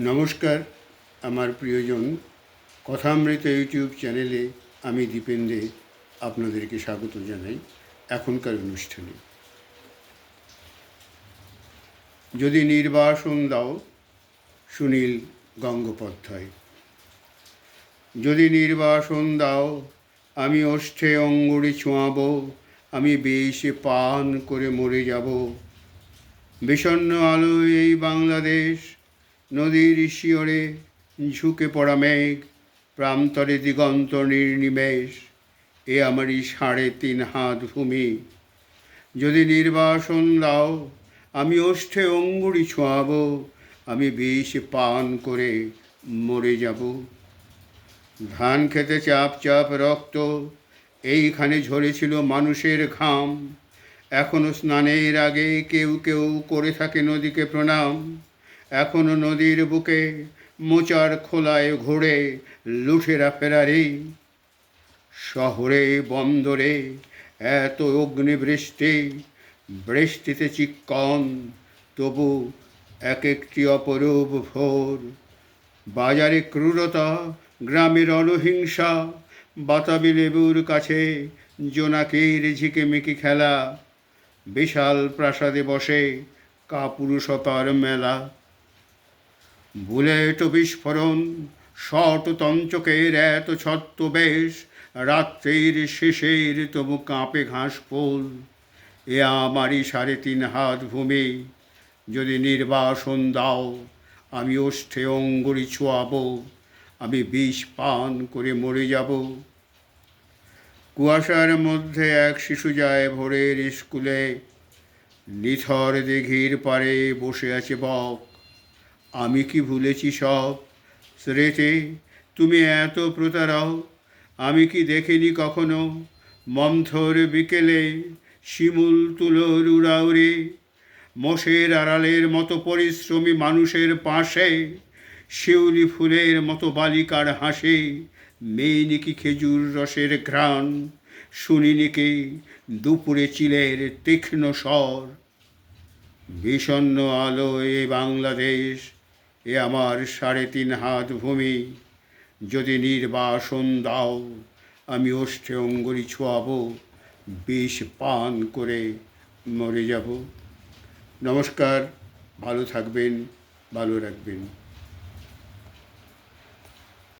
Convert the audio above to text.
নমস্কার, আমার প্রিয়জন। কথামৃত ইউটিউব চ্যানেলে আমি দীপেন্দে আপনাদেরকে স্বাগত জানাই এখনকার অনুষ্ঠানে। যদি নির্বাসন দাও, সুনীল গঙ্গোপাধ্যায়। যদি নির্বাসন দাও, আমি ওষ্ঠে অঙ্গুলি ছোঁয়াব, আমি বিষে পান করে মরে যাব। বিষণ্ণ আলোয় এই বাংলাদেশ, নদীর শিয়রে ঝুঁকে পড়া মেঘ, প্রান্তরে দিগন্ত নির্নিমেষ, এ আমারই 3.5 হাত ভূমি। যদি নির্বাসন দাও, আমি ওষ্ঠে অঙ্গুলি ছোঁয়াব, আমি বিষ পান করে মরে যাব। ধান খেতে চাপ চাপ রক্ত, এইখানে ঝরেছিল মানুষের ঘাম। এখনো স্নানের আগে কেউ কেউ করে থাকে নদীকে প্রণাম। এখনো নদীর বুকে মোচার খোলায় ঘোরে লুঠেরা ফেরারি। শহরে বন্দরে এত অগ্নিবৃষ্টি, বৃষ্টিতে চিক্কন, তবু এক একটি অপরূপ ভোর। বাজারে ক্রূরতা, গ্রামের রণহিংসা, বাতাবি লেবুর কাছে জোনাকির ঝিকিমিকি খেলা। বিশাল প্রাসাদে বসে কাপুরুষতার মেলা। বুলেট বিস্ফোরণ, শট তঞ্চকের এত ছত্রবেশ, রাত্রির শেষের তবু কাঁপে ঘাস ফুল। এ আমারই 3.5 হাত ভূমি। যদি নির্বাসন দাও, আমি ওষ্ঠে অঙ্গুলি ছোঁয়াব, আমি বিষ পান করে মরে যাব। কুয়াশার মধ্যে এক শিশু যায় ভোরের স্কুলে, নিথর দিঘির পাড়ে বসে আছে বক। আমি কি ভুলেছি সব স্মৃতি, তুমি এত প্রতারক। আমি কি দেখিনি কখনো মন্থর বিকেলে শিমুল তুলোর উড়াউড়ি, মোষের আড়ালের মতো পরিশ্রমী মানুষের পাশে শিউলি ফুলের মতো বালিকার হাসি। মেইনি কি খেজুর রসের ঘ্রাণ, শুনিনি কি দুপুরে চিলের তীক্ষ্ণ স্বর। বিষণ্ণ আলো এ বাংলাদেশ, এ আমার 3.5 হাত ভূমি। যদি নির্বাসন দাও, আমি ওষ্ঠে অঙ্গুলি ছোঁয়াব, বিষ পান করে মরে যাব। নমস্কার, ভালো থাকবেন, ভালো রাখবেন।